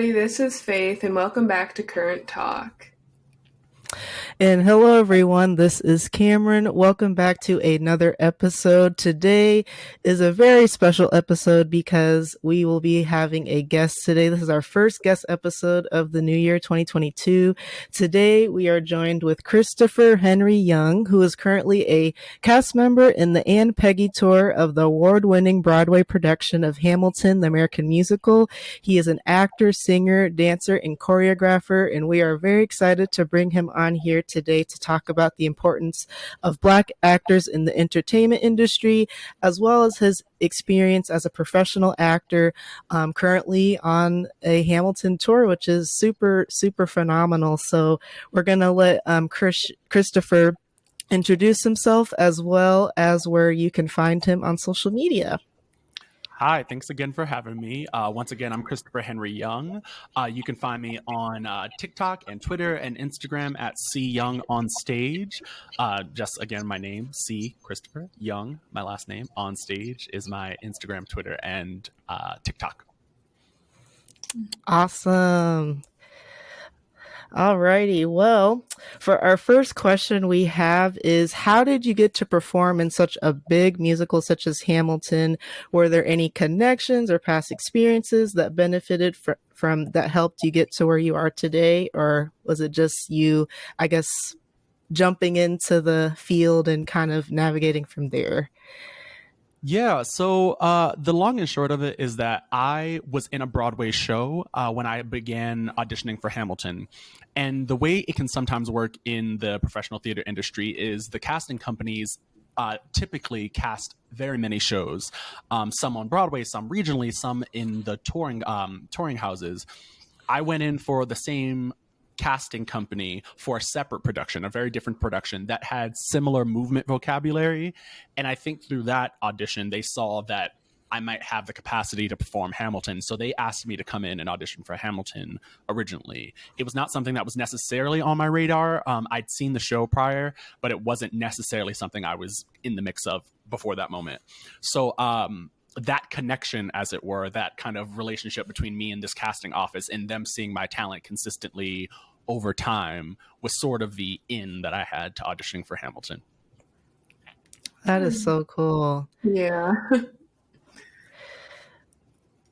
everybody, this is Faith, and welcome back to Current Talk. And hello, everyone. This is Cameryn. Welcome back to another episode. Today is a very special episode because we will be having a guest today. This is our first guest episode of the new year 2022. Today, we are joined with Christopher Henry Young, who is currently a cast member in the and Peggy tour of the award-winning Broadway production of Hamilton, the American musical. He is an actor, singer, dancer, and choreographer, and we are very excited to bring him on here today to talk about the importance of Black actors in the entertainment industry, as well as his experience as a professional actor, currently on a Hamilton tour, which is super, super phenomenal. So we're going to let Christopher introduce himself, as well as where you can find him on social media. Hi, thanks again for having me. Once again, I'm Christopher Henry Young. You can find me on TikTok and Twitter and Instagram at cyoungonstage. Just again, my name, C. Christopher Young. My last name, On Stage, is my Instagram, Twitter, and TikTok. Awesome. Alrighty. Well, for our first question we have is, how did you get to perform in such a big musical such as Hamilton? Were there any connections or past experiences that benefited from that helped you get to where you are today? Or was it just you, I guess, jumping into the field and kind of navigating from there? Yeah, so the long and short of it is that I was in a Broadway show when I began auditioning for Hamilton. And the way it can sometimes work in the professional theater industry is the casting companies typically cast very many shows, some on Broadway, some regionally, some in the touring houses. I went in for the same casting company for a separate production, a very different production that had similar movement vocabulary. And I think through that audition, they saw that I might have the capacity to perform Hamilton. So they asked me to come in and audition for Hamilton originally. It was not something that was necessarily on my radar. I'd seen the show prior, but it wasn't necessarily something I was in the mix of before that moment. So that connection, as it were, that kind of relationship between me and this casting office and them seeing my talent consistently over time was sort of the in that I had to auditioning for Hamilton. That is so cool. Yeah.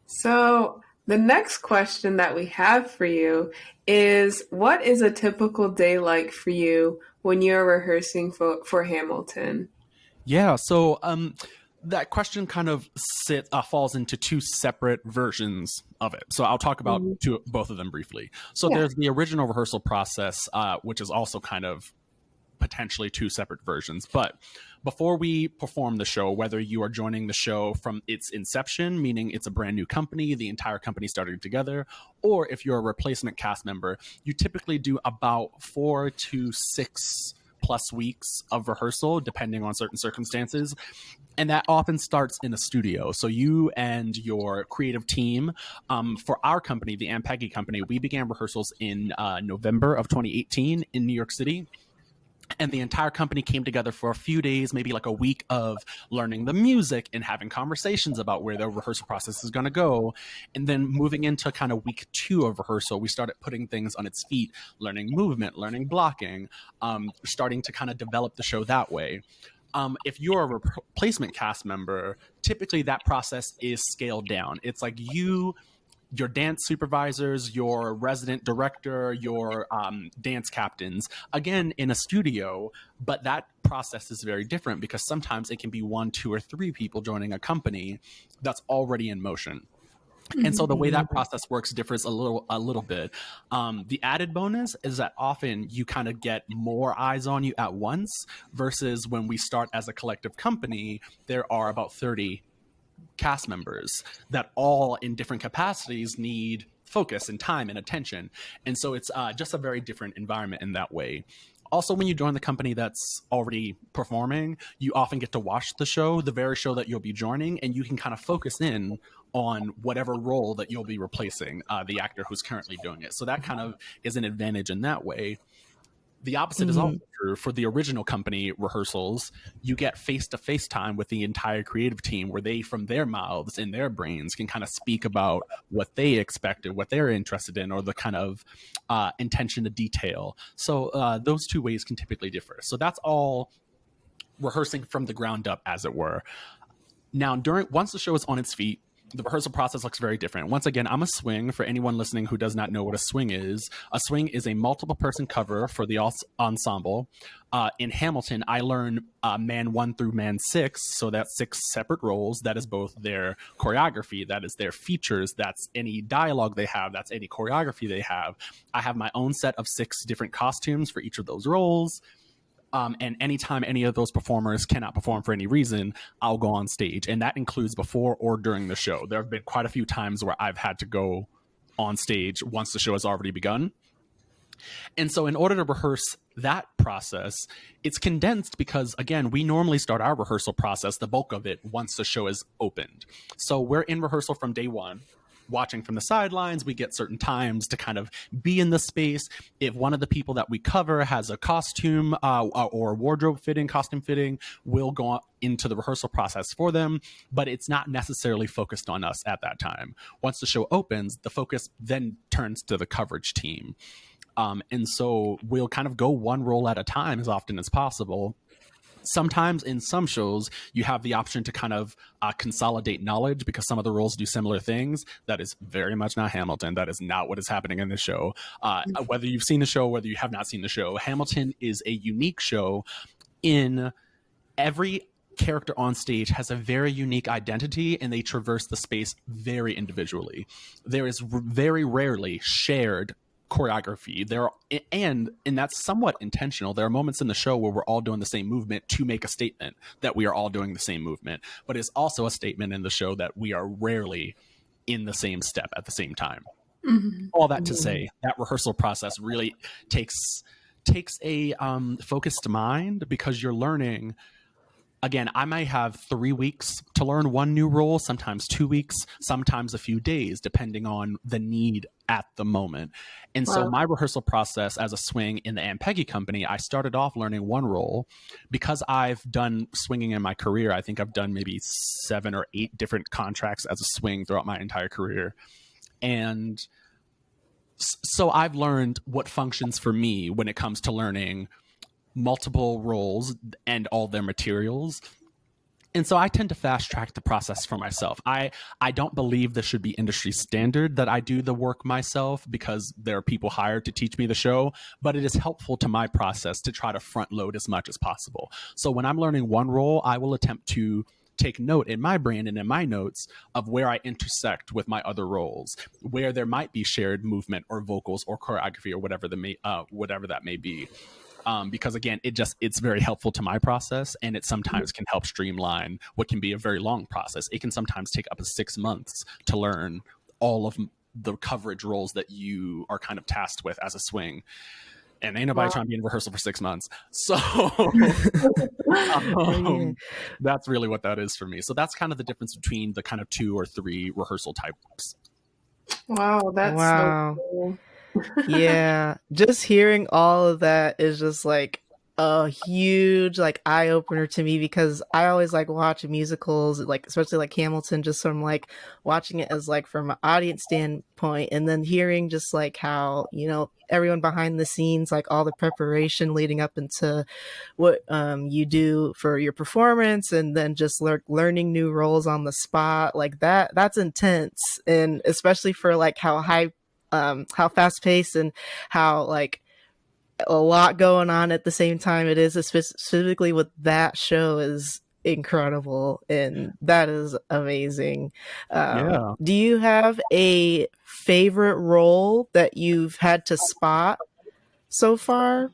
So the next question that we have for you is, what is a typical day like for you when you're rehearsing for Hamilton? Yeah, so that question kind of falls into two separate versions of it. So I'll talk about both of them briefly. So there's the original rehearsal process, which is also kind of potentially two separate versions. But before we perform the show, whether you are joining the show from its inception, meaning it's a brand new company, the entire company starting together, or if you're a replacement cast member, you typically do about 4 to 6 plus weeks of rehearsal, depending on certain circumstances. And that often starts in a studio. So you and your creative team, for our company, the Peggy company, we began rehearsals in November of 2018 in New York City. And the entire company came together for a few days, maybe like a week, of learning the music and having conversations about where the rehearsal process is going to go. And then moving into kind of week 2 of rehearsal, we started putting things on its feet, learning movement, learning blocking, starting to kind of develop the show that way. If you're a replacement cast member, typically that process is scaled down. It's like your dance supervisors, your resident director, your dance captains, again, in a studio, but that process is very different because sometimes it can be 1, 2, or 3 people joining a company that's already in motion. And so the way that process works differs a little bit. The added bonus is that often you kind of get more eyes on you at once versus when we start as a collective company, there are about 30 cast members that all in different capacities need focus and time and attention. And so it's just a very different environment in that way. Also, when you join the company that's already performing, you often get to watch the show, the very show that you'll be joining, and you can kind of focus in on whatever role that you'll be replacing the actor who's currently doing it. So that kind of is an advantage in that way. The opposite is also for the original company rehearsals, you get face-to-face time with the entire creative team where they, from their mouths and their brains, can kind of speak about what they expected, what they're interested in, or the kind of intention to detail. So those two ways can typically differ. So that's all rehearsing from the ground up, as it were. Now, once the show is on its feet, the rehearsal process looks very different. Once again, I'm a swing. For anyone listening who does not know what a swing is a multiple person cover for the ensemble. In Hamilton, I learn man 1 through man 6, so that's 6 separate roles. That is both their choreography, that is their features, that's any dialogue they have, that's any choreography they have. I have my own set of 6 different costumes for each of those roles. And anytime any of those performers cannot perform for any reason, I'll go on stage. And that includes before or during the show. There have been quite a few times where I've had to go on stage once the show has already begun. And so in order to rehearse that process, it's condensed because, again, we normally start our rehearsal process, the bulk of it, once the show is opened. So we're in rehearsal from day one, watching from the sidelines. We get certain times to kind of be in the space. If one of the people that we cover has a costume or wardrobe fitting, costume fitting, we'll go into the rehearsal process for them, but it's not necessarily focused on us at that time. Once the show opens, the focus then turns to the coverage team. And so we'll kind of go one role at a time as often as possible. Sometimes in some shows, you have the option to kind of consolidate knowledge because some of the roles do similar things. That is very much not Hamilton. That is not what is happening in this show. Whether you've seen the show, whether you have not seen the show, Hamilton is a unique show in every character on stage has a very unique identity and they traverse the space very individually. There is very rarely shared choreography and that's somewhat intentional. There are moments in the show where we're all doing the same movement to make a statement that we are all doing the same movement, but it's also a statement in the show that we are rarely in the same step at the same time. Mm-hmm. All that to say, that rehearsal process really takes a focused mind because you're learning. Again, I might have 3 weeks to learn one new role, sometimes 2 weeks, sometimes a few days, depending on the need at the moment. And so my rehearsal process as a swing in the Peggy company, I started off learning one role because I've done swinging in my career. I think I've done maybe 7 or 8 different contracts as a swing throughout my entire career. And so I've learned what functions for me when it comes to learning multiple roles and all their materials. And so I tend to fast track the process for myself. I don't believe this should be industry standard that I do the work myself because there are people hired to teach me the show, but it is helpful to my process to try to front load as much as possible. So when I'm learning one role, I will attempt to take note in my brain and in my notes of where I intersect with my other roles, where there might be shared movement or vocals or choreography or whatever that may be. Because again, it's very helpful to my process, and it sometimes can help streamline what can be a very long process. It can sometimes take up to 6 months to learn all of the coverage roles that you are kind of tasked with as a swing. And ain't nobody trying to be in rehearsal for 6 months. So that's really what that is for me. So that's kind of the difference between the kind of 2 or 3 rehearsal types. Wow, that's so cool. Yeah, just hearing all of that is just like a huge like eye opener to me because I always like watch musicals, like especially like Hamilton, just from like watching it as like from an audience standpoint, and then hearing just like how, you know, everyone behind the scenes, like all the preparation leading up into what you do for your performance, and then just learning new roles on the spot, like that's intense. And especially for like how fast paced and how like a lot going on at the same time it is, specifically with that show, is incredible, and that is amazing. Do you have a favorite role that you've had to spot so far?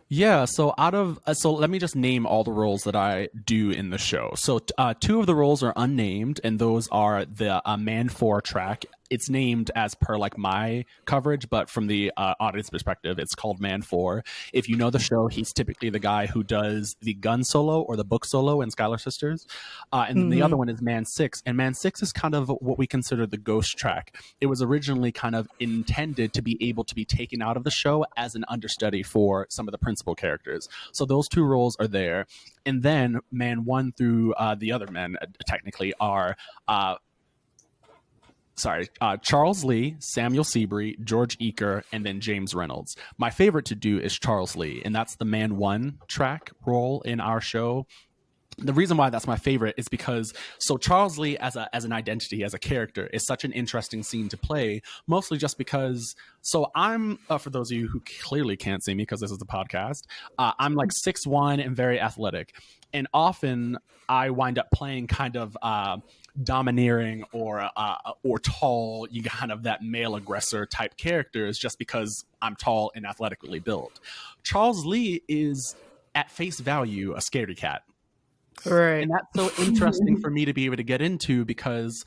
Yeah, so let me just name all the roles that I do in the show. So 2 of the roles are unnamed, and those are the Man 4 track it's named as per like my coverage, but from the audience perspective, it's called Man 4. If you know the show, he's typically the guy who does the gun solo or the book solo in Schuyler Sisters. And then the other one is Man 6. And Man 6 is kind of what we consider the ghost track. It was originally kind of intended to be able to be taken out of the show as an understudy for some of the principal characters. So those two roles are there. And then Man 1 through the other men technically are Charles Lee, Samuel Seabury, George Eaker, and then James Reynolds. My favorite to do is Charles Lee, and that's the Man 1 track role in our show. The reason why that's my favorite is because Charles Lee as an identity, as a character, is such an interesting scene to play, mostly just because I'm for those of you who clearly can't see me because this is a podcast, I'm like 6'1" and very athletic, and often I wind up playing kind of domineering or tall, you kind of that male aggressor type characters just because I'm tall and athletically built. Charles Lee is at face value a scaredy cat. Right. And that's so interesting for me to be able to get into because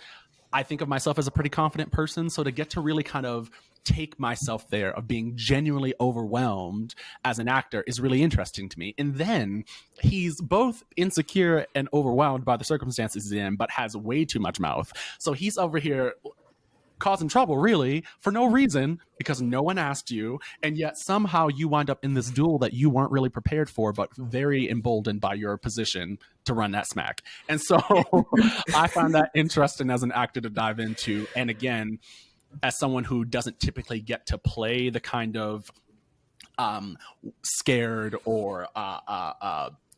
I think of myself as a pretty confident person. So to get to really kind of take myself there of being genuinely overwhelmed as an actor is really interesting to me. And then he's both insecure and overwhelmed by the circumstances he's in, but has way too much mouth. So he's over here causing trouble really for no reason because no one asked you, and yet somehow you wind up in this duel that you weren't really prepared for, but very emboldened by your position to run that smack. And so I find that interesting as an actor to dive into. And again, as someone who doesn't typically get to play the kind of scared or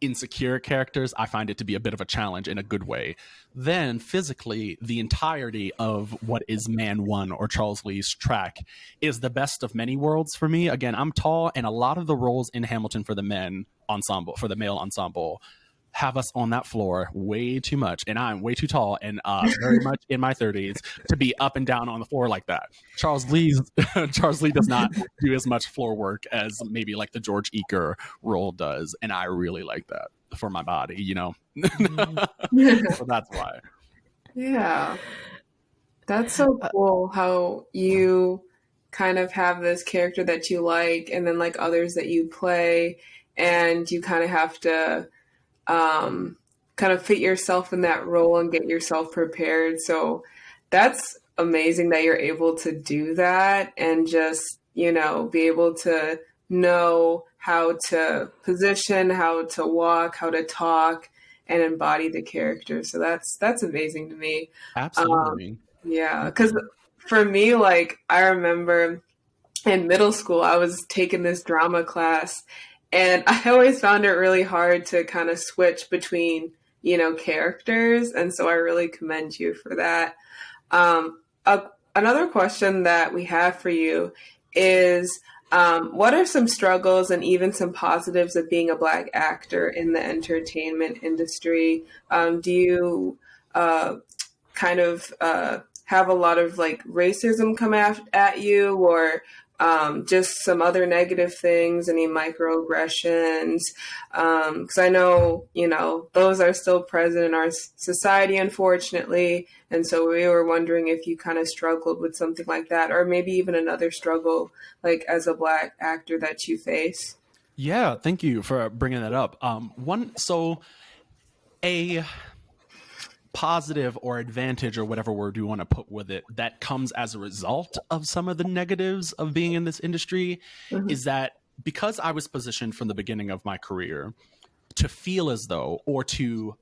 insecure characters, I find it to be a bit of a challenge in a good way. Then physically, the entirety of what is Man 1 or Charles Lee's track is the best of many worlds for me. Again, I'm tall, and a lot of the roles in Hamilton for the men ensemble, for the male ensemble, have us on that floor way too much, and I'm way too tall and very much in my 30s to be up and down on the floor like that. Charles Lee does not do as much floor work as maybe like the George Eaker role does, and I really like that for my body, you know. So that's why. Yeah, that's so cool how you kind of have this character that you like, and then like others that you play, and you kind of have to kind of fit yourself in that role and get yourself prepared. So that's amazing that you're able to do that and just, you know, be able to know how to position, how to walk, how to talk, and embody the character. So that's amazing to me. Absolutely. Yeah, because for me, like I remember in middle school, I was taking this drama class, and I always found it really hard to kind of switch between, you know, characters. And so I really commend you for that. Another question that we have for you is, what are some struggles and even some positives of being a Black actor in the entertainment industry? Do you kind of have a lot of like racism come at you, or just some other negative things, any microaggressions? Because I know, you know, those are still present in our society, unfortunately. And so we were wondering if you kind of struggled with something like that, or maybe even another struggle, like as a Black actor that you face. Yeah, thank you for bringing that up. A positive or advantage or whatever word you want to put with it that comes as a result of some of the negatives of being in this industry is that because I was positioned from the beginning of my career to feel as though, or to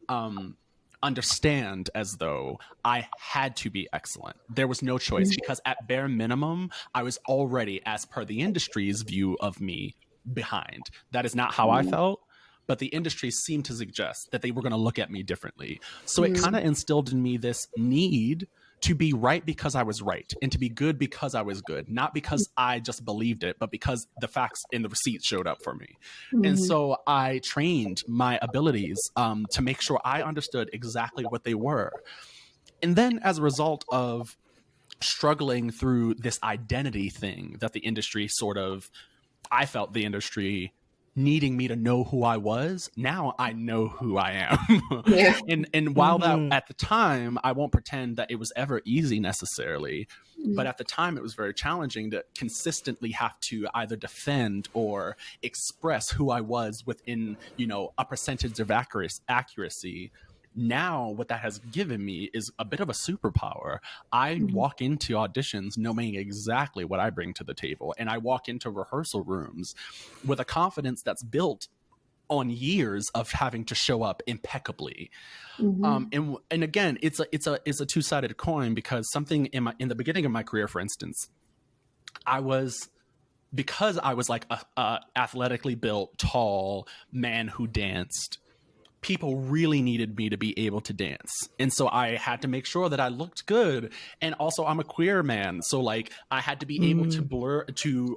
understand as though I had to be excellent. There was no choice, because at bare minimum, I was already, as per the industry's view of me, behind. That is not how I felt, but the industry seemed to suggest that they were going to look at me differently. So it kind of instilled in me this need to be right because I was right, and to be good because I was good, not because I just believed it, but because the facts in the receipts showed up for me. And so I trained my abilities to make sure I understood exactly what they were. And then as a result of struggling through this identity thing that the industry I felt the industry needing me to know who I was. Now I know who I am. Yeah. And while that at the time, I won't pretend that it was ever easy necessarily, but at the time it was very challenging to consistently have to either defend or express who I was within, you know, a percentage of accuracy. Now what that has given me is a bit of a superpower. I walk into auditions knowing exactly what I bring to the table, and I walk into rehearsal rooms with a confidence that's built on years of having to show up impeccably. And again, it's a two-sided coin, because something in the beginning of my career, for instance, because I was like a athletically built, tall man who danced, people really needed me to be able to dance. And so I had to make sure that I looked good. And also I'm a queer man. So like I had to be able to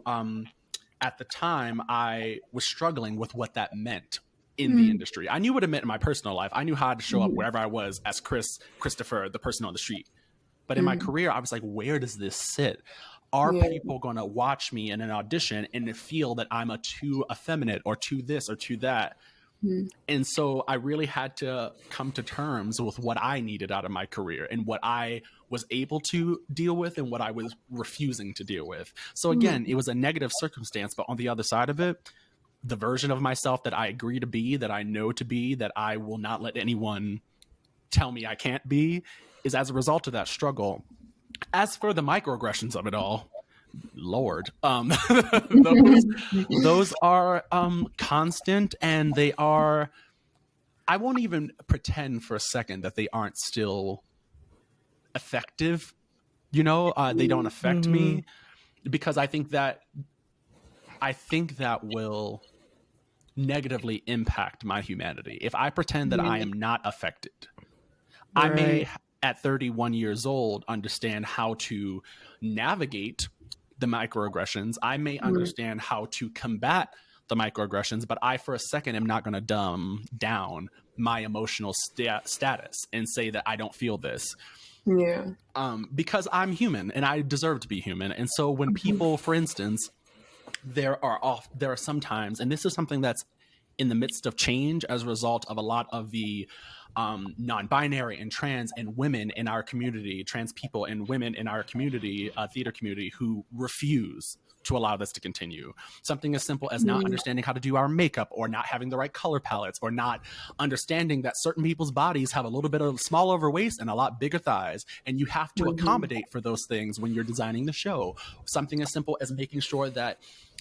at the time I was struggling with what that meant in the industry. I knew what it meant in my personal life. I knew how to show up wherever I was as Christopher, the person on the street. But in my career, I was like, where does this sit? Are people going to watch me in an audition and feel that I'm too effeminate or too this or too that? And so I really had to come to terms with what I needed out of my career and what I was able to deal with and what I was refusing to deal with. So again, it was a negative circumstance, but on the other side of it, the version of myself that I agree to be, that I know to be, that I will not let anyone tell me I can't be, is as a result of that struggle. As for the microaggressions of it all, Lord, those are constant, and they are, I won't even pretend for a second that they aren't still effective. You know, they don't affect me, because I think that will negatively impact my humanity. If I pretend that I am not affected, I may at 31 years old understand how to navigate the microaggressions. I may understand how to combat the microaggressions, but I for a second am not going to dumb down my emotional status and say that I don't feel this. Because I'm human and I deserve to be human. And so when people, for instance, there are sometimes, and this is something that's in the midst of change as a result of a lot of the non-binary and trans and women in our community, trans people and women in our community, theater community, who refuse to allow this to continue. Something as simple as not understanding how to do our makeup, or not having the right color palettes, or not understanding that certain people's bodies have a little bit of small over waist and a lot bigger thighs, and you have to accommodate for those things when you're designing the show. Something as simple as making sure that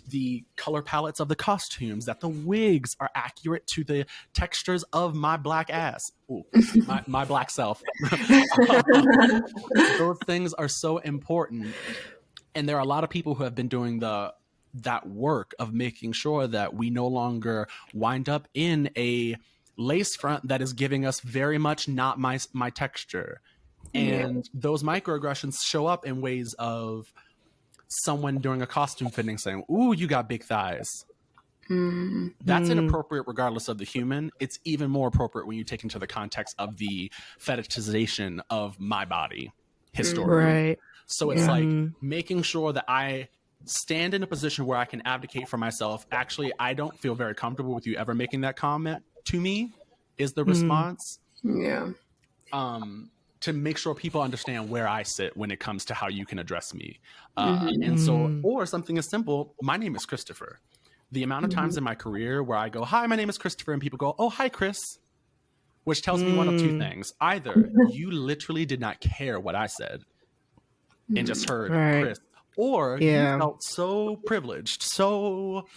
the color palettes of the costumes, that the wigs are accurate to the textures of my black ass. Ooh, my black self. Those things are so important. And there are a lot of people who have been doing that work of making sure that we no longer wind up in a lace front that is giving us very much not my texture. And those microaggressions show up in ways of someone doing a costume fitting saying, "Ooh, you got big thighs." That's inappropriate regardless of the human. It's even more appropriate when you take into the context of the fetishization of my body historically. So it's like making sure that I stand in a position where I can advocate for myself. Actually, I don't feel very comfortable with you ever making that comment to me, is the response. To make sure people understand where I sit when it comes to how you can address me. And so, or something as simple, my name is Christopher. The amount of times in my career where I go, "Hi, my name is Christopher," and people go, "Oh, hi, Chris," which tells me one of two things. Either you literally did not care what I said and just heard Chris, or you felt so privileged, so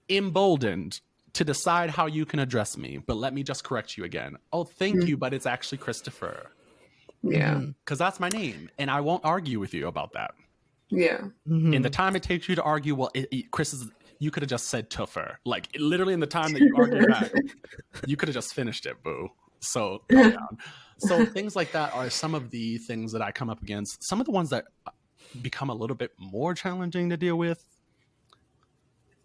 emboldened to decide how you can address me. But let me just correct you again. "Oh, thank you, but it's actually Christopher." Because that's my name, and I won't argue with you about that. In the time it takes you to argue, well, Chris is, you could have just said Tuffer. Like literally in the time that you argue back, you could have just finished it, boo. So calm down. So things like that are some of the things that I come up against. Some of the ones that become a little bit more challenging to deal with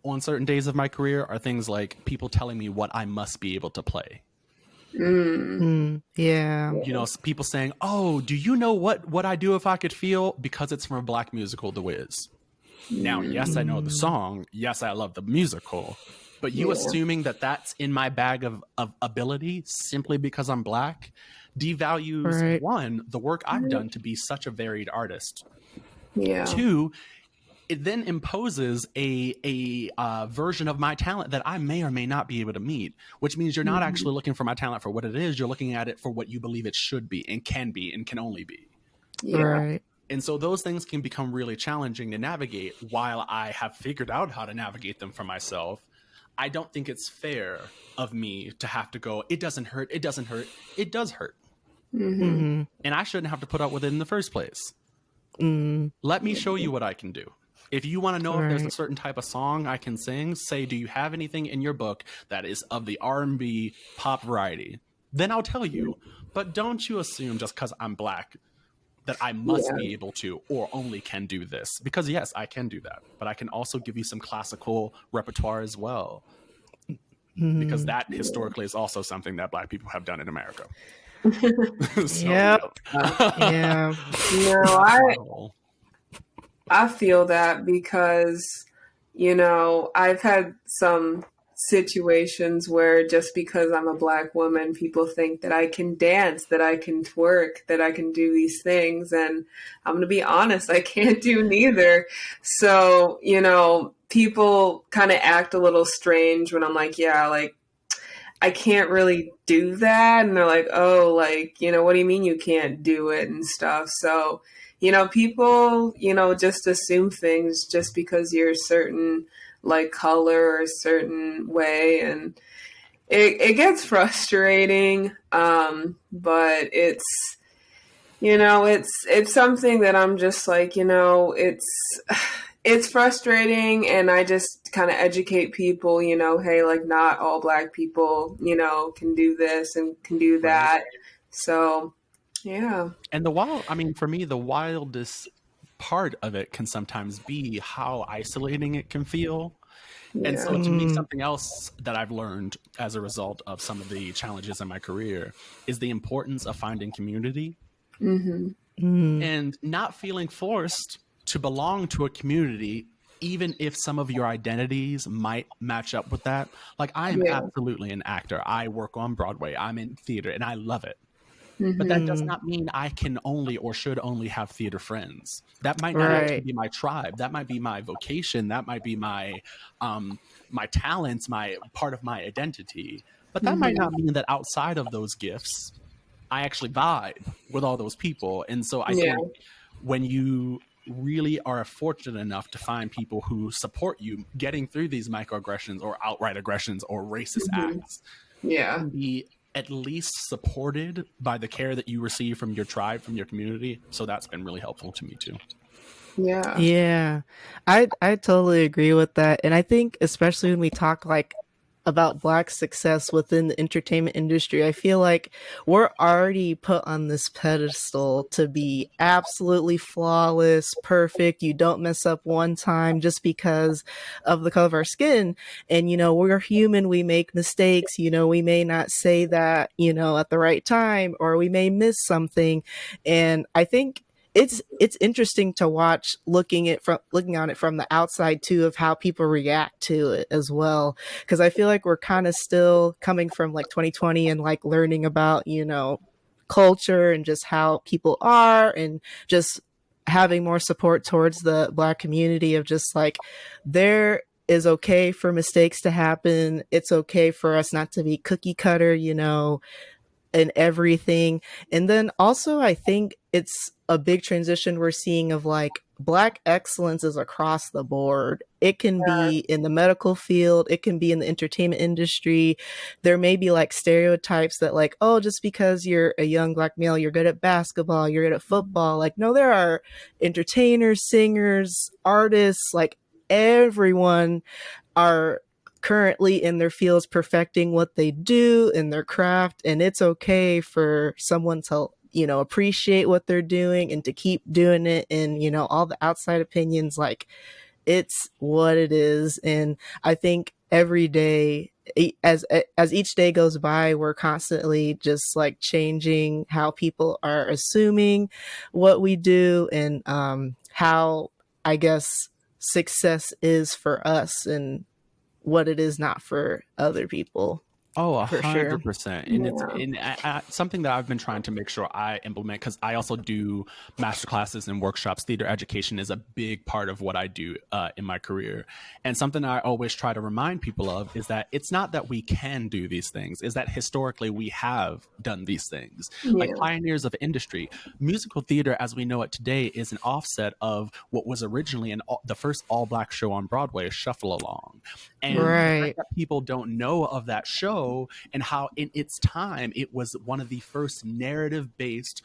on certain days of my career are things like people telling me what I must be able to play. You know, people saying, "Oh, do you know what I do if I could feel?" Because it's from a Black musical, The Wiz. Now, yes, I know the song. Yes, I love the musical. But you assuming that that's in my bag of ability simply because I'm Black devalues, one, the work I've done to be such a varied artist. Yeah. Two, it then imposes a version of my talent that I may or may not be able to meet, which means you're not actually looking for my talent for what it is. You're looking at it for what you believe it should be and can only be. Yeah. Right. And so those things can become really challenging to navigate. While I have figured out how to navigate them for myself, I don't think it's fair of me to have to go, it doesn't hurt, it doesn't hurt, it does hurt. And I shouldn't have to put up with it in the first place. Let me show you what I can do. If you want to know if there's a certain type of song I can sing, say, do you have anything in your book that is of the R&B pop variety? Then I'll tell you. But don't you assume just because I'm Black that I must be able to or only can do this. Because yes, I can do that. But I can also give you some classical repertoire as well. Because that historically is also something that Black people have done in America. So, Yep. Yeah. No, I feel that because, you know, I've had some situations where just because I'm a Black woman, people think that I can dance, that I can twerk, that I can do these things. And I'm going to be honest, I can't do neither. So, you know, people kind of act a little strange when I'm like, yeah, like, I can't really do that. And they're like, oh, like, you know, what do you mean you can't do it and stuff? So, you know, people, you know, just assume things just because you're a certain like color or a certain way. And it gets frustrating. But it's, you know, it's something that I'm just like, you know, it's frustrating, and I just kind of educate people, you know, hey, like not all Black people, you know, can do this and can do that. So, yeah. And for me, the wildest part of it can sometimes be how isolating it can feel. Yeah. And so to me, something else that I've learned as a result of some of the challenges in my career is the importance of finding community and not feeling forced to belong to a community, even if some of your identities might match up with that. Like, I am absolutely an actor. I work on Broadway. I'm in theater and I love it. But that does not mean I can only or should only have theater friends. That might not actually be my tribe. That might be my vocation. That might be my my talents, my part of my identity. But that might not mean that outside of those gifts, I actually vibe with all those people. And so I think when you really are fortunate enough to find people who support you getting through these microaggressions or outright aggressions or racist acts, can be at least supported by the care that you receive from your tribe, from your community. So that's been really helpful to me too. Yeah. I totally agree with that. And I think especially when we talk like about Black success within the entertainment industry, I feel like we're already put on this pedestal to be absolutely flawless, perfect. You don't mess up one time just because of the color of our skin. And, you know, we're human. We make mistakes. You know, we may not say that, you know, at the right time, or we may miss something. And I think it's interesting to watch looking on it from the outside too, of how people react to it as well. Cause I feel like we're kind of still coming from like 2020 and like learning about, you know, culture and just how people are, and just having more support towards the Black community of just like, there is okay for mistakes to happen. It's okay for us not to be cookie cutter, you know, and everything. And then also I think it's a big transition we're seeing of like Black excellence is across the board. It can be in the medical field, it can be in the entertainment industry. There may be like stereotypes that like, oh, just because you're a young Black male, you're good at basketball, you're good at football. Like, no, there are entertainers, singers, artists, like everyone are currently in their fields perfecting what they do in their craft, and it's okay for someone to, you know, appreciate what they're doing and to keep doing it. And, you know, all the outside opinions, like, it's what it is. And I think every day, as each day goes by, we're constantly just like changing how people are assuming what we do, and how, I guess, success is for us and what it is not for other people. Oh, For sure. 100%. And it's something that I've been trying to make sure I implement, because I also do master classes and workshops. Theater education is a big part of what I do in my career. And something I always try to remind people of is that it's not that we can do these things, is that historically we have done these things. Like pioneers of industry. Musical theater as we know it today is an offset of what was originally the first all-black show on Broadway, Shuffle Along. And right. that people don't know of that show, and how in its time it was one of the first narrative-based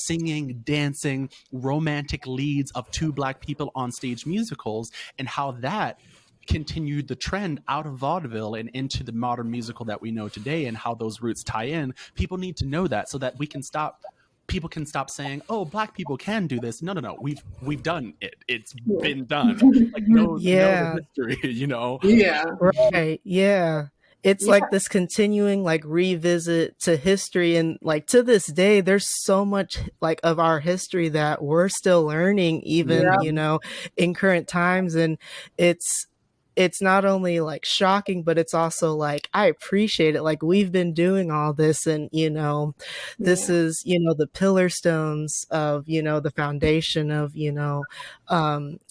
singing, dancing, romantic leads of two Black people on stage musicals, and how that continued the trend out of vaudeville and into the modern musical that we know today, and how those roots tie in. People need to know that so that people can stop saying, "Oh, Black people can do this." No. We've done it. It's been done. Like know the history, you know? Yeah. Right. Yeah. It's like this continuing like revisit to history, and like to this day there's so much like of our history that we're still learning even you know, in current times. And it's not only like shocking, but it's also like I appreciate it. Like we've been doing all this, and you know, this is, you know, the pillar stones of, you know, the foundation of, you know,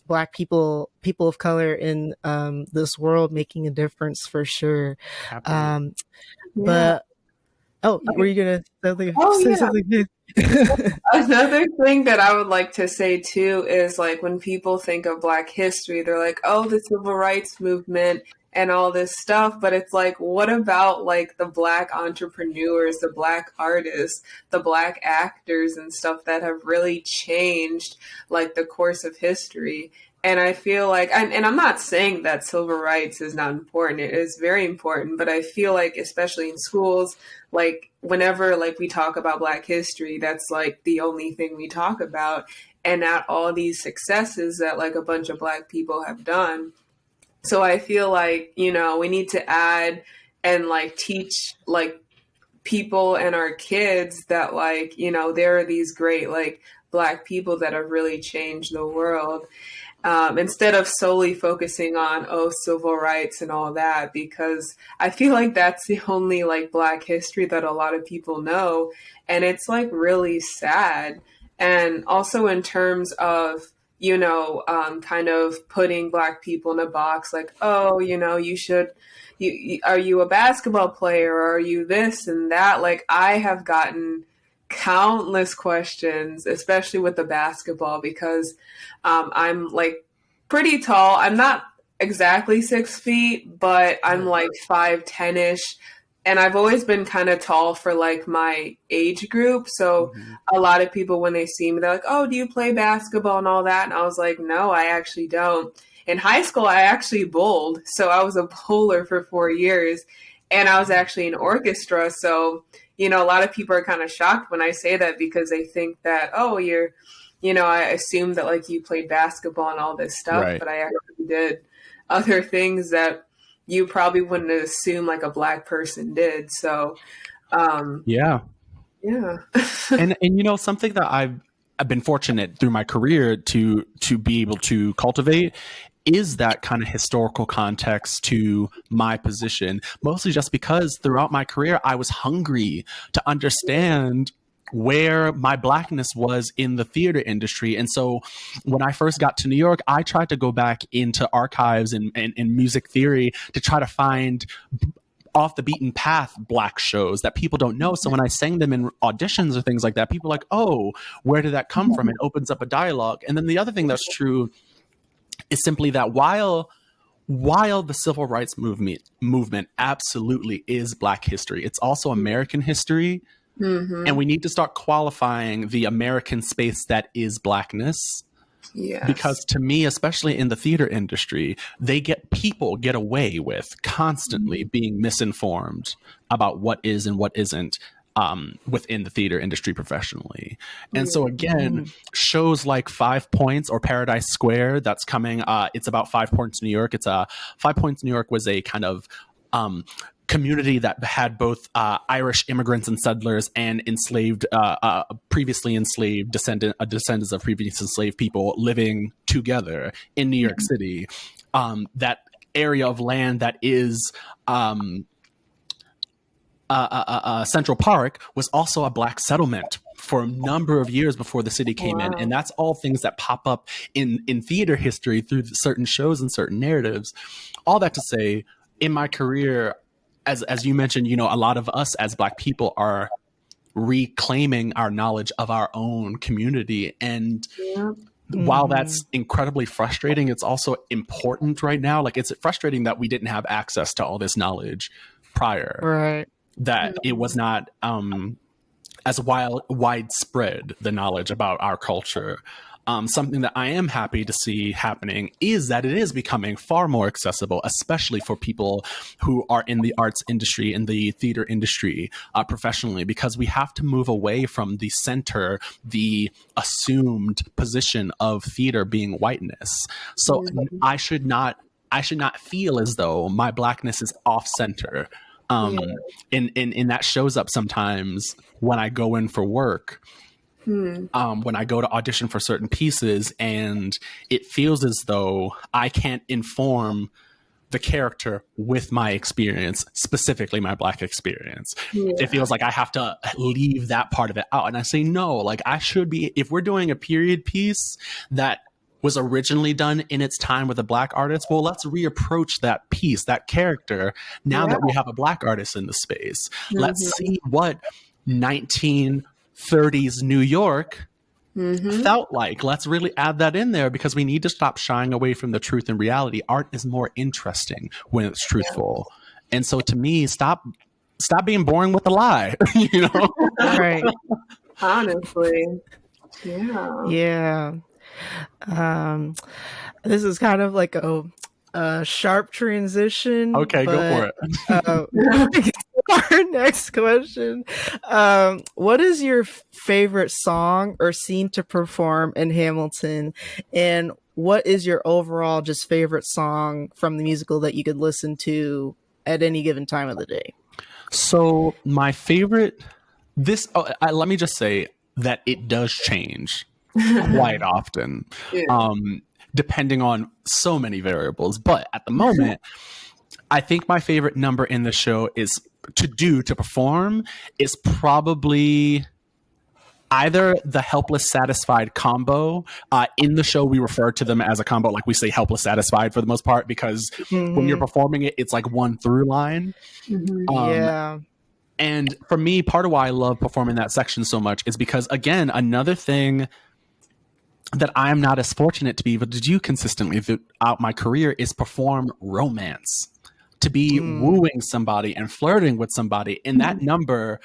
Black people of color in this world, making a difference for sure. But were you gonna say something good? Another thing that I would like to say too is like when people think of Black history, they're like, oh, the civil rights movement and all this stuff. But it's like, what about like the Black entrepreneurs, the Black artists, the Black actors and stuff that have really changed like the course of history? And I feel like, and I'm not saying that civil rights is not important. It is very important. But I feel like, especially in schools, like whenever like we talk about Black history, that's like the only thing we talk about, and not all these successes that like a bunch of Black people have done. So I feel like, you know, we need to add and like teach like people and our kids that like, you know, there are these great like Black people that have really changed the world. Instead of solely focusing on, civil rights and all that, because I feel like that's the only like Black history that a lot of people know. And it's like really sad. And also in terms of, you know, kind of putting Black people in a box, like, oh, you know, are you a basketball player? Or are you this and that? Like I have gotten countless questions, especially with the basketball, because I'm like pretty tall. I'm not exactly 6 feet, but I'm like 5'10" and I've always been kind of tall for like my age group. So a lot of people, when they see me, they're like, oh, do you play basketball and all that? And I was like, no, I actually don't. In high school, I actually bowled. So I was a bowler for 4 years, and I was actually in orchestra. So you know, a lot of people are kind of shocked when I say that, because they think that, oh, I assume that like you played basketball and all this stuff, right. But I actually did other things that you probably wouldn't assume like a Black person did. So, yeah. and you know, something that I've been fortunate through my career to be able to cultivate is that kind of historical context to my position, mostly just because throughout my career, I was hungry to understand where my Blackness was in the theater industry. And so when I first got to New York, I tried to go back into archives and music theory to try to find off the beaten path Black shows that people don't know. So when I sang them in auditions or things like that, people are like, oh, where did that come from? It opens up a dialogue. And then the other thing that's true is simply that while the civil rights movement absolutely is Black history, it's also American history. And we need to start qualifying the American space that is Blackness. Yes. Because to me, especially in the theater industry, people get away with constantly being misinformed about what is and what isn't within the theater industry professionally. And so again, shows like 5 Points or Paradise Square that's coming, it's about 5 Points New York. 5 Points New York was a kind of community that had both Irish immigrants and settlers and enslaved, previously enslaved descendants of previously enslaved people living together in New York City. That area of land that is Central Park was also a Black settlement for a number of years before the city came in. And that's all things that pop up in theater history through certain shows and certain narratives. All that to say, in my career, as you mentioned, you know, a lot of us as Black people are reclaiming our knowledge of our own community. And while that's incredibly frustrating, it's also important right now. Like, it's frustrating that we didn't have access to all this knowledge prior. Right. That it was not as widespread, the knowledge about our culture. Something that I am happy to see happening is that it is becoming far more accessible, especially for people who are in the arts industry, in the theater industry professionally, because we have to move away from the assumed position of theater being whiteness. So I should not feel as though my Blackness is off center. And that shows up sometimes when I go in for work. When I go to audition for certain pieces, and it feels as though I can't inform the character with my experience, specifically my Black experience. It feels like I have to leave that part of it out. And I say, no, like, I should be, if we're doing a period piece that was originally done in its time with a Black artist, well, let's reapproach that piece, that character, now that we have a Black artist in the space. Let's see what 1930s New York felt like. Let's really add that in there, because we need to stop shying away from the truth and reality. Art is more interesting when it's truthful. And so to me, stop being boring with a lie, you know? Right. Honestly. Yeah. This is kind of like a sharp transition. Okay, go for it. Our next question. What is your favorite song or scene to perform in Hamilton? And what is your overall just favorite song from the musical that you could listen to at any given time of the day? So my favorite, let me just say that it does change quite often, depending on so many variables. But at the moment, I think my favorite number in the show to perform is probably either the Helpless Satisfied combo. In the show, we refer to them as a combo. Like, we say Helpless Satisfied for the most part, because when you're performing it, it's like one through line. And for me, part of why I love performing that section so much is because, again, another thing that I'm not as fortunate to be able to do consistently throughout my is perform romance, to be wooing somebody and flirting with somebody. And that number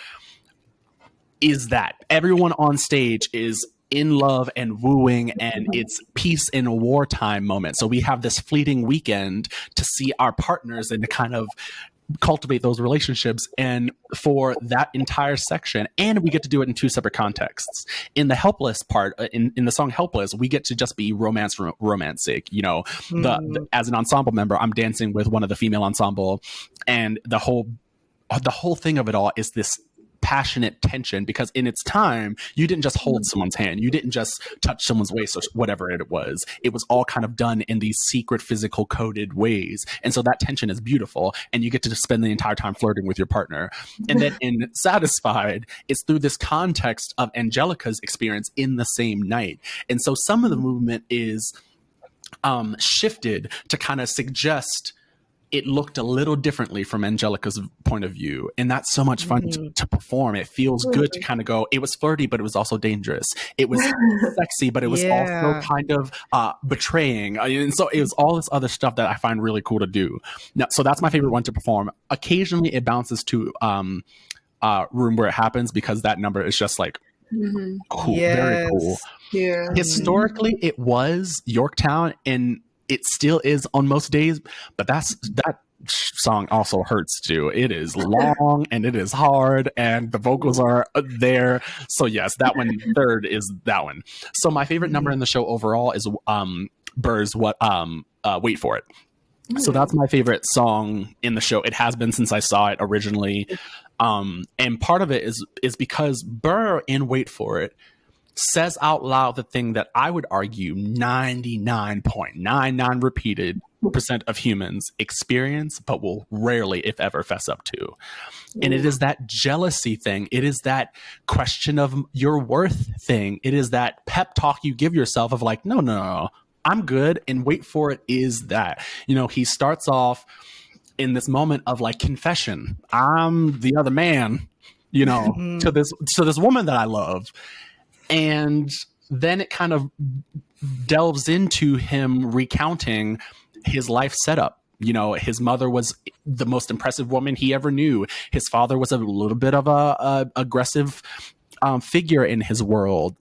is that everyone on stage is in love and wooing, and it's peace in a wartime moment. So we have this fleeting weekend to see our partners and to kind of cultivate those relationships, and for that entire section. And we get to do it in two separate contexts. In the Helpless part, in the song Helpless, we get to just be romantic, you know. As an ensemble member, I'm dancing with one of the female ensemble, and the whole thing of it all is this passionate tension, because in its time, you didn't just hold someone's hand, you didn't just touch someone's waist or whatever it was all kind of done in these secret physical coded ways. And so that tension is beautiful, and you get to spend the entire time flirting with your partner. And then in Satisfied, it's through this context of Angelica's experience in the same night. And so some of the movement is shifted to kind of suggest it looked a little differently from Angelica's point of view. And that's so much fun to perform. It feels good to kind of go, it was flirty, but it was also dangerous. It was sexy, but it was also kind of betraying. And so it was all this other stuff that I find really cool to do. Now, so that's my favorite one to perform. Occasionally it bounces to Room Where It Happens, because that number is just like, cool, very cool. Yeah. Historically, it was Yorktown, and it still is on most days, but that song also hurts too. It is long and it is hard, and the vocals are there. So yes, that one third is that one. So my favorite number in the show overall is Burr's Wait For It. So that's my favorite song in the show. It has been since I saw it originally. And part of it is because Burr, in Wait For It, says out loud the thing that I would argue 99.99 repeated percent of humans experience, but will rarely, if ever, fess up to. And it is that jealousy thing. It is that question of your worth thing. It is that pep talk you give yourself of like, no, I'm good. And Wait For It is that. You know, he starts off in this moment of like confession. I'm the other man, you know, to this woman that I love. And then it kind of delves into him recounting his life setup. You know, his mother was the most impressive woman he ever knew. His father was a little bit of a aggressive figure in his world.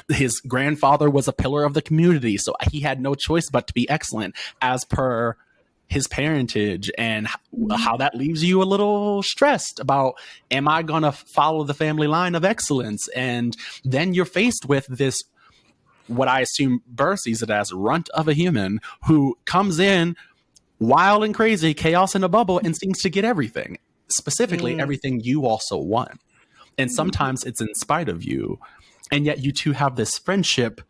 His grandfather was a pillar of the community, so he had no choice but to be excellent as per his parentage, and how that leaves you a little stressed about, am I going to follow the family line of excellence? And then you're faced with this, what I assume Burr sees it as, runt of a human who comes in wild and crazy, chaos in a bubble, and seems to get everything, specifically everything you also want. And sometimes it's in spite of you. And yet you two have this friendship.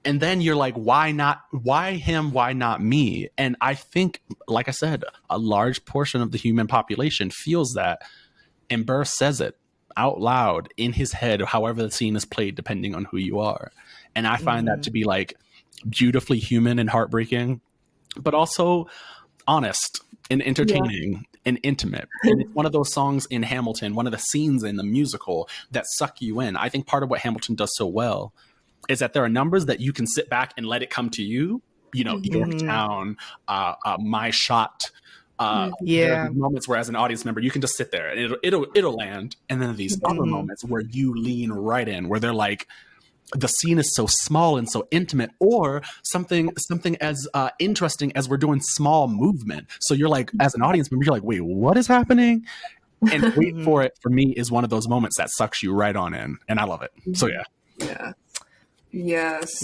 And then you're like, why not? Why him? Why not me? And I think, like I said, a large portion of the human population feels that. And Burr says it out loud in his head, however the scene is played, depending on who you are. And I find that to be like beautifully human and heartbreaking, but also honest and entertaining and intimate. And it's one of those songs in Hamilton, one of the scenes in the musical that suck you in. I think part of what Hamilton does so well is that there are numbers that you can sit back and let it come to you. You know, Yorktown, My Shot. There are moments where, as an audience member, you can just sit there and it'll land. And then these other moments where you lean right in, where they're like, the scene is so small and so intimate, or something as interesting as we're doing small movement. So you're like, as an audience member, you're like, wait, what is happening? And Wait For It, for me, is one of those moments that sucks you right on in, and I love it. So yeah. Yes.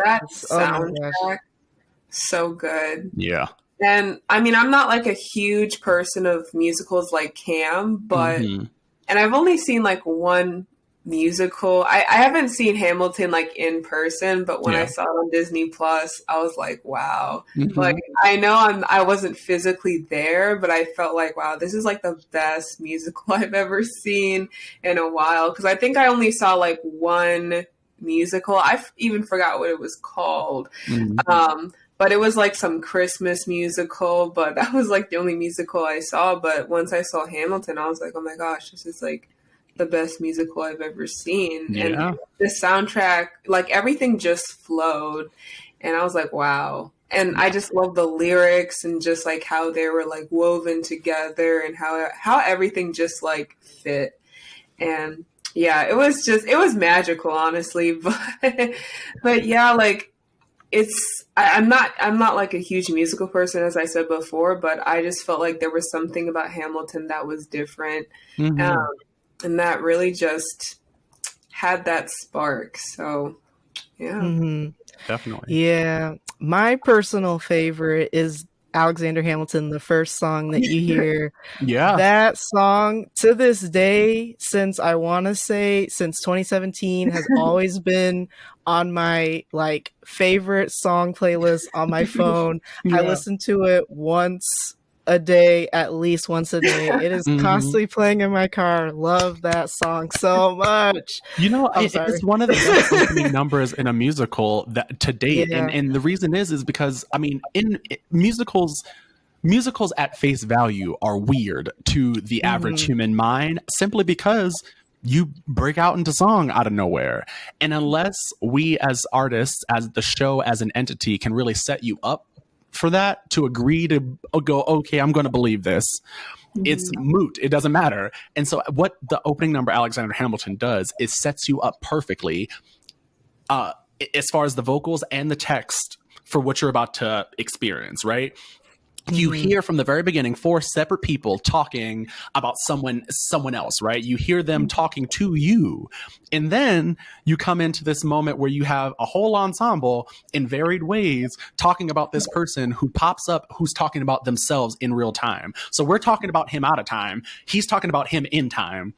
That soundtrack, so good. Yeah. And I mean, I'm not like a huge person of musicals like Cam, but and I've only seen like one musical. I haven't seen Hamilton like in person, but when I saw it on Disney Plus, I was like, wow. Like, I know I wasn't physically there, but I felt like, wow, this is like the best musical I've ever seen in a while. Because I think I only saw like one musical. I even forgot what it was called. But it was like some Christmas musical, but that was like the only musical I saw. But once I saw Hamilton, I was like, oh my gosh, this is like the best musical I've ever seen. And the soundtrack, like everything just flowed. And I was like, wow. And I just love the lyrics and just like how they were like woven together and how everything just like fit. And yeah, it was magical, honestly. But yeah, like I'm not like a huge musical person, as I said before, but I just felt like there was something about Hamilton that was different. And that really just had that spark. So yeah. Definitely. Yeah. My personal favorite is Alexander Hamilton, the first song that you hear. That song, to this day, since 2017, has always been on my like favorite song playlist on my phone. I listen to it once a day, at least once a day. It is constantly playing in my car. Love that song so much. You know, it's one of the best opening numbers in a musical that to date. And the reason is because, I mean, in musicals at face value are weird to the average human mind, simply because you break out into song out of nowhere. And unless we as artists, as the show, as an entity, can really set you up for that, to agree to go, okay, I'm going to believe this, it's moot. It doesn't matter. And so what the opening number Alexander Hamilton does is sets you up perfectly as far as the vocals and the text for what you're about to experience, right? You hear from the very beginning 4 separate people talking about someone else, right? You hear them talking to you. And then you come into this moment where you have a whole ensemble in varied ways talking about this person who pops up, who's talking about themselves in real time. So we're talking about him out of time. He's talking about him in time.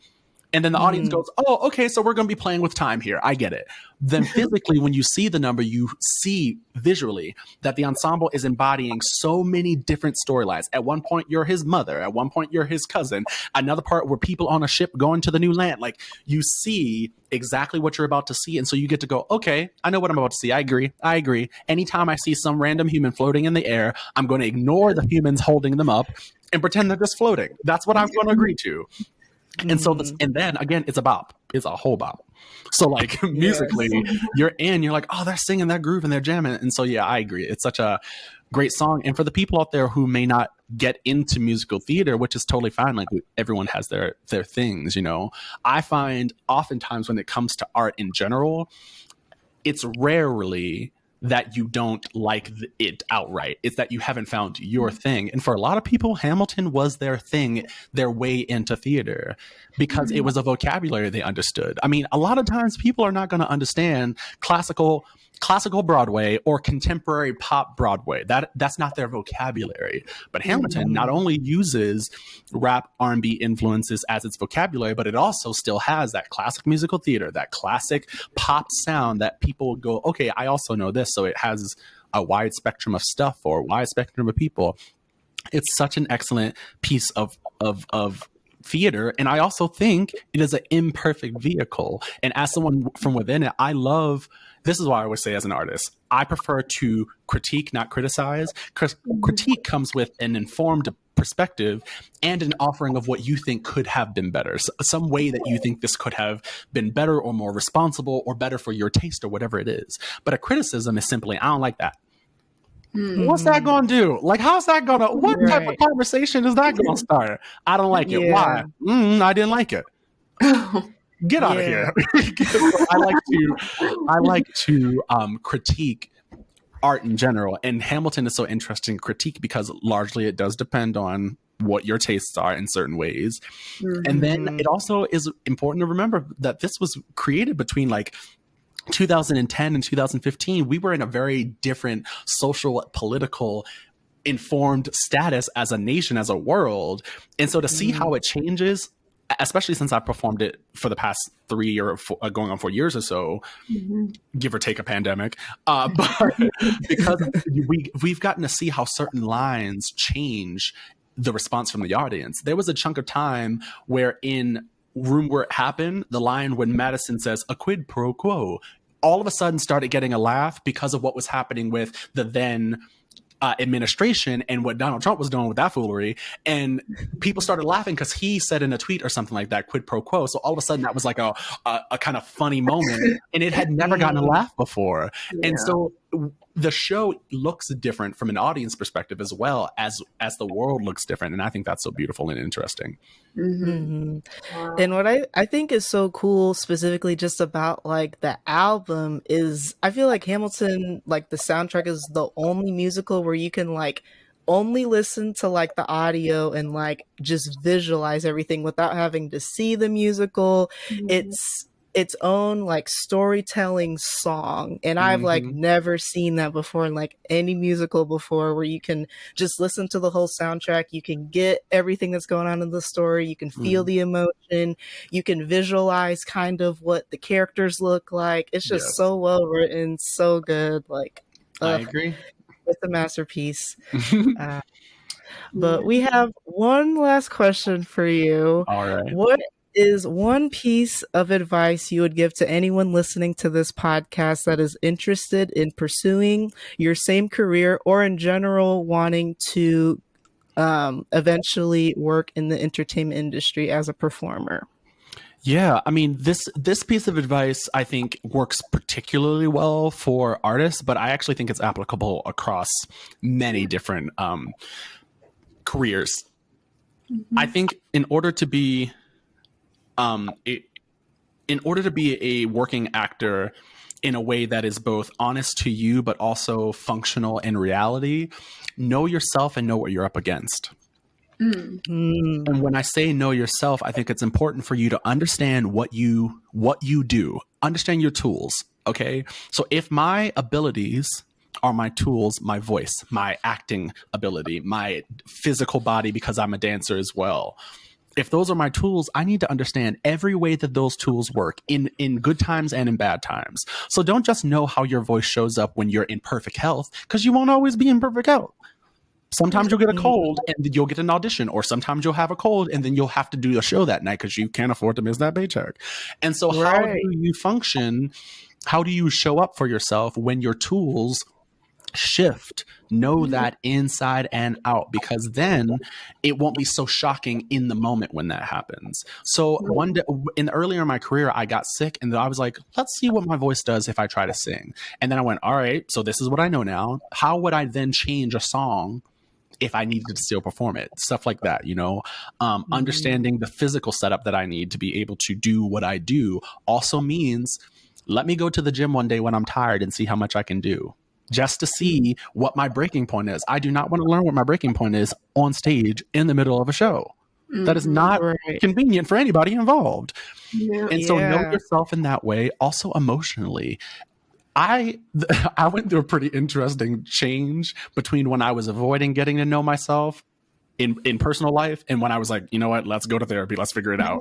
And then the audience goes, oh, okay, so we're going to be playing with time here. I get it. Then physically, when you see the number, you see visually that the ensemble is embodying so many different storylines. At one point, you're his mother. At one point, you're his cousin. Another part where people on a ship going to the new land. Like, you see exactly what you're about to see. And so you get to go, okay, I know what I'm about to see. I agree. Anytime I see some random human floating in the air, I'm going to ignore the humans holding them up and pretend they're just floating. That's what I'm going to agree to. And so, and then again, it's a bop. It's a whole bop. So like musically, you're like, oh, they're singing, they're grooving, they're jamming. And so, yeah, I agree. It's such a great song. And for the people out there who may not get into musical theater, which is totally fine. Like everyone has their things, you know, I find oftentimes when it comes to art in general, it's rarely that you don't like it outright. It's that you haven't found your thing. And for a lot of people, Hamilton was their thing, their way into theater, because it was a vocabulary they understood. I mean, a lot of times people are not going to understand classical Broadway or contemporary pop Broadway. That's not their vocabulary. But Hamilton not only uses rap, R&B influences as its vocabulary, but it also still has that classic musical theater, that classic pop sound that people go, okay, I also know this. So it has a wide spectrum of stuff or a wide spectrum of people. It's such an excellent piece of theater. And I also think it is an imperfect vehicle. And as someone from within it, this is why I would say as an artist, I prefer to critique, not criticize, because critique comes with an informed perspective and an offering of what you think could have been better. So, some way that you think this could have been better or more responsible or better for your taste or whatever it is. But a criticism is simply, I don't like that. What's that going to do? Like, how's that going to, what type of conversation is that going to start? I don't like it. Why? I didn't like it. Get out of here. I like to critique art in general. And Hamilton is so interesting to critique because largely it does depend on what your tastes are in certain ways. And then it also is important to remember that this was created between like 2010 and 2015. We were in a very different social, political, informed status as a nation, as a world. And so to see how it changes, especially since I've performed it for the past 3 or going on 4 years or so, give or take a pandemic, but because we've gotten to see how certain lines change the response from the audience. There was a chunk of time where in Room Where It Happened, the line when Madison says a quid pro quo, all of a sudden started getting a laugh because of what was happening with the then administration and what Donald Trump was doing with that foolery. And people started laughing because he said in a tweet or something like that, quid pro quo. So all of a sudden that was like a kind of funny moment, and it had never gotten a laugh before. Yeah. And so the show looks different from an audience perspective as well as the world looks different. And I think that's so beautiful and interesting. Wow. And what I think is so cool specifically just about like the album is I feel like Hamilton, like the soundtrack is the only musical where you can like only listen to like the audio and like just visualize everything without having to see the musical. It's its own like storytelling song, and I've like never seen that before in like any musical before, where you can just listen to the whole soundtrack, you can get everything that's going on in the story, you can feel the emotion, you can visualize kind of what the characters look like. It's just so well written, so good. Like I agree, it's a masterpiece. But we have one last question for you. All right. What is one piece of advice you would give to anyone listening to this podcast that is interested in pursuing your same career or in general wanting to eventually work in the entertainment industry as a performer? Yeah, I mean, this piece of advice, I think, works particularly well for artists, but I actually think it's applicable across many different careers. I think in order to be a working actor, in a way that is both honest to you, but also functional in reality, know yourself and know what you're up against. And when I say know yourself, I think it's important for you to understand what you do, understand your tools. Okay. So if my abilities are my tools, my voice, my acting ability, my physical body, because I'm a dancer as well, if those are my tools, I need to understand every way that those tools work in good times and in bad times. So don't just know how your voice shows up when you're in perfect health, because you won't always be in perfect health. Sometimes you'll get a cold and you'll get an audition, or sometimes you'll have a cold and then you'll have to do a show that night because you can't afford to miss that paycheck. And so how do you function? How do you show up for yourself when your tools shift? Know that inside and out, because then it won't be so shocking in the moment when that happens. So one day earlier in my career, I got sick and I was like, let's see what my voice does if I try to sing. And then I went, all right, so this is what I know now. How would I then change a song if I needed to still perform it? Stuff like that, understanding the physical setup that I need to be able to do what I do also means, let me go to the gym one day when I'm tired and see how much I can do, just to see what my breaking point is. I do not want to learn what my breaking point is on stage in the middle of a show. That is not convenient for anybody involved. And so know yourself in that way. Also emotionally, I went through a pretty interesting change between when I was avoiding getting to know myself in personal life and when I was like, you know what, let's go to therapy, let's figure it out.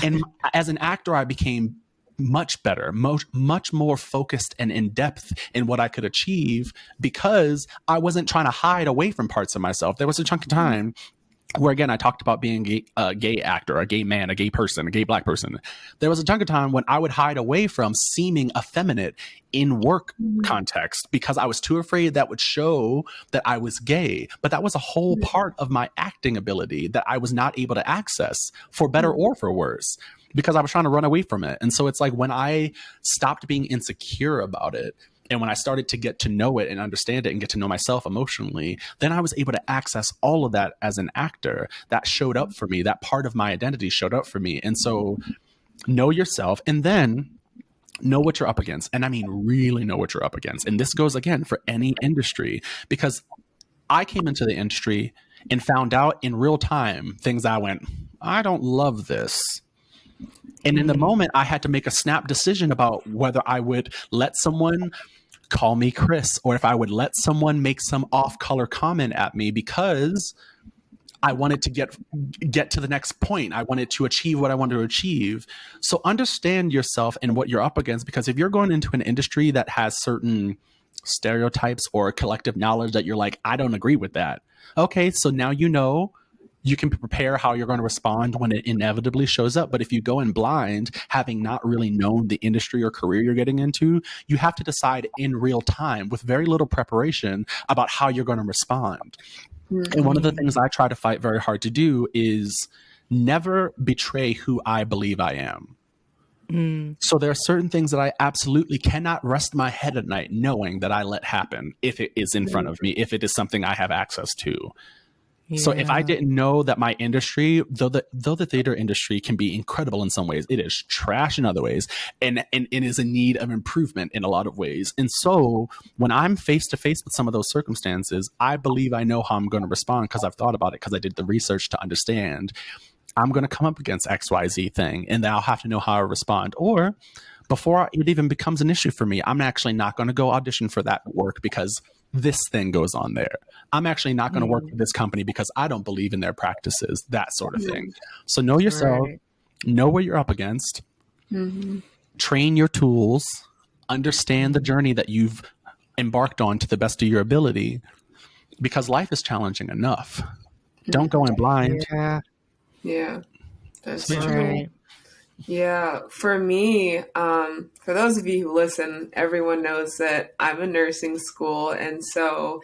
And as an actor, I became much better, much more focused and in depth in what I could achieve, because I wasn't trying to hide away from parts of myself. There was a chunk of time where, again, I talked about being a gay actor, a gay man, a gay person, a gay Black person. There was a chunk of time when I would hide away from seeming effeminate in work context because I was too afraid that would show that I was gay. But that was a whole part of my acting ability that I was not able to access, for better or for worse, because I was trying to run away from it. And so it's like when I stopped being insecure about it, and when I started to get to know it and understand it and get to know myself emotionally, then I was able to access all of that as an actor. That showed up for me. That part of my identity showed up for me. And so know yourself, and then know what you're up against. And I mean, really know what you're up against. And this goes, again, for any industry, because I came into the industry and found out in real time things I went, I don't love this. And in the moment, I had to make a snap decision about whether I would let someone call me Chris, or if I would let someone make some off-color comment at me because I wanted to get to the next point. I wanted to achieve what I wanted to achieve. So understand yourself and what you're up against, because if you're going into an industry that has certain stereotypes or collective knowledge that you're like, I don't agree with that. Okay, so now you can prepare how you're going to respond when it inevitably shows up. But if you go in blind, having not really known the industry or career you're getting into, you have to decide in real time with very little preparation about how you're going to respond. And one of the things I try to fight very hard to do is never betray who I believe I am. So there are certain things that I absolutely cannot rest my head at night knowing that I let happen if it is in front of me, if it is something I have access to. So if I didn't know that my industry, though the theater industry can be incredible in some ways, it is trash in other ways, and is in need of improvement in a lot of ways. And so when I'm face to face with some of those circumstances, I believe I know how I'm going to respond because I've thought about it, because I did the research to understand I'm going to come up against XYZ thing, and then I'll have to know how I respond. Or before it even becomes an issue for me, I'm actually not going to go audition for that work because this thing goes on there. I'm actually not going to work with this company because I don't believe in their practices, that sort of thing. So know yourself, know what you're up against, train your tools, understand the journey that you've embarked on to the best of your ability, because life is challenging enough. Don't go in blind. Yeah, that's true. Yeah, for me, for those of you who listen, everyone knows that I'm in nursing school. And so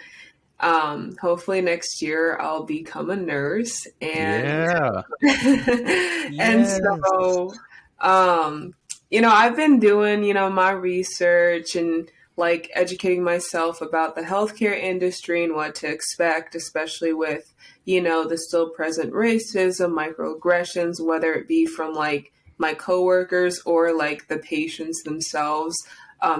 hopefully next year I'll become a nurse. And, and so, I've been doing, my research and like educating myself about the healthcare industry and what to expect, especially with, the still present racism, microaggressions, whether it be from like my coworkers or like the patients themselves.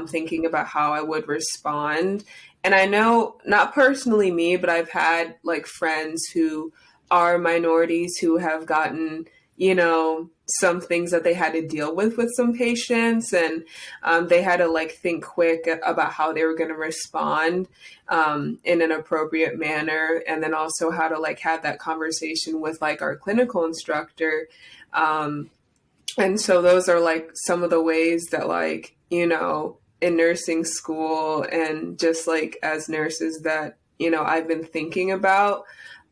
thinking about how I would respond. And I know, not personally me, but I've had like friends who are minorities who have gotten, some things that they had to deal with some patients, and they had to like think quick about how they were going to respond in an appropriate manner, and then also how to like have that conversation with like our clinical instructor. And so those are like some of the ways that like, in nursing school and just like as nurses that, I've been thinking about,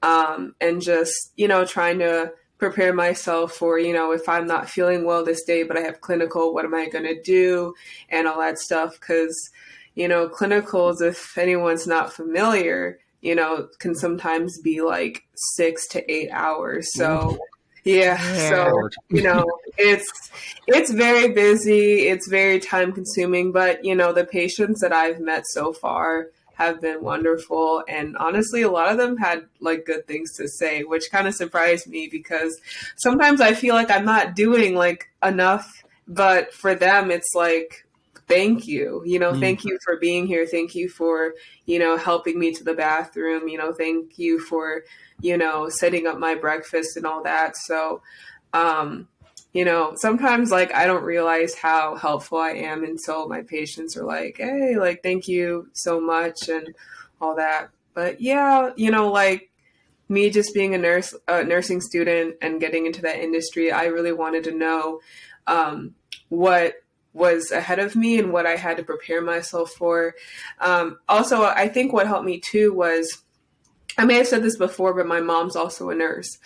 and just, trying to prepare myself for, if I'm not feeling well this day, but I have clinical, what am I going to do? And all that stuff. Cause, clinicals, if anyone's not familiar, can sometimes be like 6 to 8 hours. So yeah. So, it's very busy. It's very time consuming, but the patients that I've met so far have been wonderful. And honestly, a lot of them had like good things to say, which kind of surprised me because sometimes I feel like I'm not doing like enough, but for them, it's like, thank you, thank you for being here. Thank you for, helping me to the bathroom, thank you for, setting up my breakfast and all that. So, sometimes like I don't realize how helpful I am until my patients are like, hey, like, thank you so much and all that. But yeah, like me just being a nursing student and getting into that industry, I really wanted to know what was ahead of me and what I had to prepare myself for. Also, I think what helped me too was, I may have said this before, but my mom's also a nurse.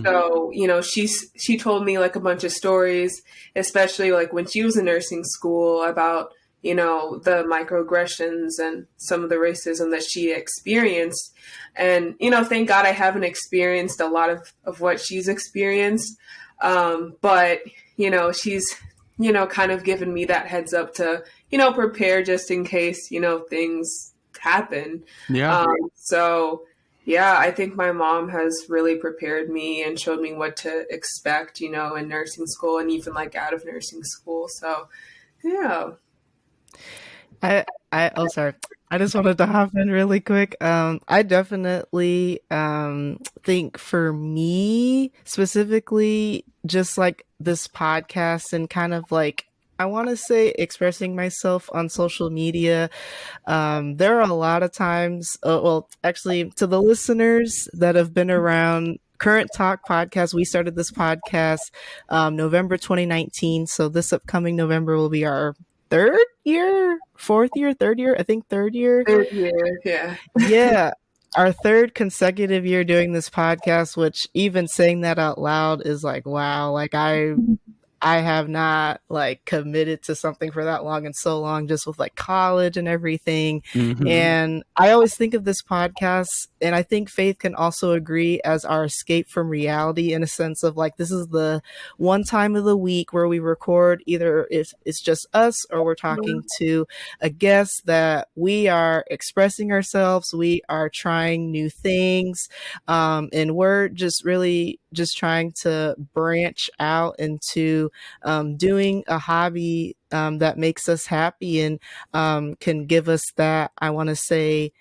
So, she told me like a bunch of stories, especially like when she was in nursing school about, the microaggressions and some of the racism that she experienced. And, thank God I haven't experienced a lot of what she's experienced. But, she's, kind of given me that heads up to, prepare just in case, things happen. Yeah. So yeah, I think my mom has really prepared me and showed me what to expect, in nursing school and even like out of nursing school. So yeah. Sorry. I just wanted to hop in really quick. I definitely think for me specifically, just like this podcast and kind of like, I want to say expressing myself on social media. There are a lot of times, actually, to the listeners that have been around Current Talk podcast, we started this podcast November 2019. So this upcoming November will be our third year. I think third year. Yeah. Yeah. Our third consecutive year doing this podcast, which even saying that out loud is like, wow, like I have not like committed to something for that long and so long, just with like college and everything. And I always think of this podcast, and I think Faithe can also agree, as our escape from reality, in a sense of like, this is the one time of the week where we record, either if it's just us or we're talking to a guest, that we are expressing ourselves, we are trying new things, and we're just really just trying to branch out into doing a hobby that makes us happy and can give us that, I want to say,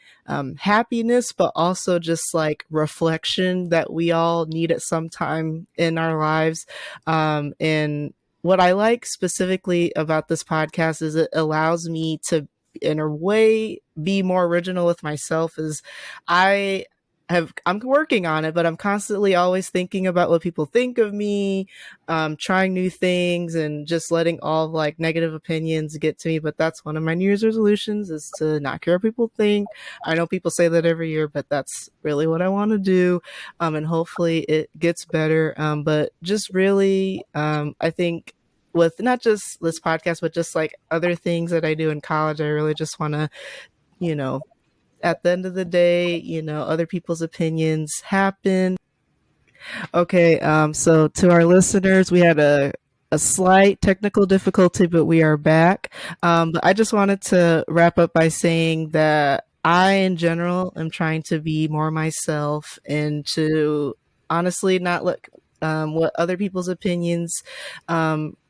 happiness, but also just like reflection that we all need at some time in our lives. And what I like specifically about this podcast is it allows me to, in a way, be more original with myself. Is I'm working on it, but I'm constantly always thinking about what people think of me, trying new things, and just letting all of, like, negative opinions get to me. But that's one of my New Year's resolutions, is to not care what people think. I know people say that every year, but that's really what I want to do. And hopefully it gets better. But just really, I think with not just this podcast, but just like other things that I do in college, I really just want to, at the end of the day, other people's opinions happen. Okay, so to our listeners, we had a slight technical difficulty, but we are back. But I just wanted to wrap up by saying that I, in general, am trying to be more myself and to honestly not let what other people's opinions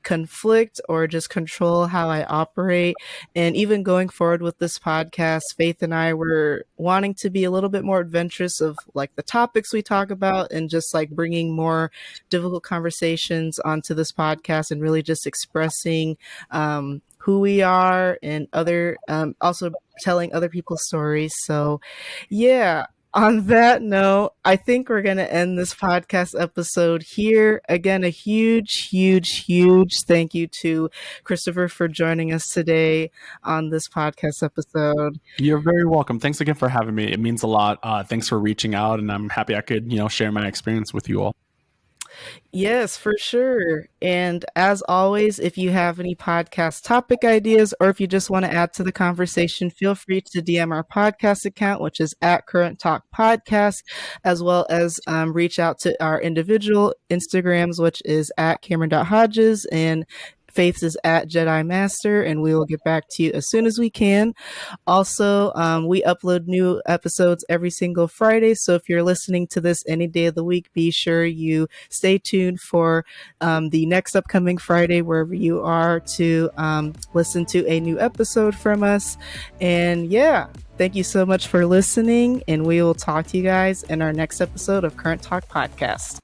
conflict or just control how I operate. And even going forward with this podcast, Faithe and I were wanting to be a little bit more adventurous of like the topics we talk about, and just like bringing more difficult conversations onto this podcast, and really just expressing who we are, and also telling other people's stories. So yeah, on that note, I think we're going to end this podcast episode here. Again, a huge, huge, huge thank you to Christopher for joining us today on this podcast episode. You're very welcome. Thanks again for having me. It means a lot. Thanks for reaching out, and I'm happy I could, share my experience with you all. Yes, for sure. And as always, if you have any podcast topic ideas, or if you just want to add to the conversation, feel free to DM our podcast account, which is at Current Talk Podcast, as well as reach out to our individual Instagrams, which is at Cameryn.Hodges and Faithe is at Jedi Master, and we will get back to you as soon as we can. Also, we upload new episodes every single Friday, so if you're listening to this any day of the week, be sure you stay tuned for the next upcoming Friday, wherever you are, to listen to a new episode from us. And yeah, thank you so much for listening, and we will talk to you guys in our next episode of Current Talk Podcast.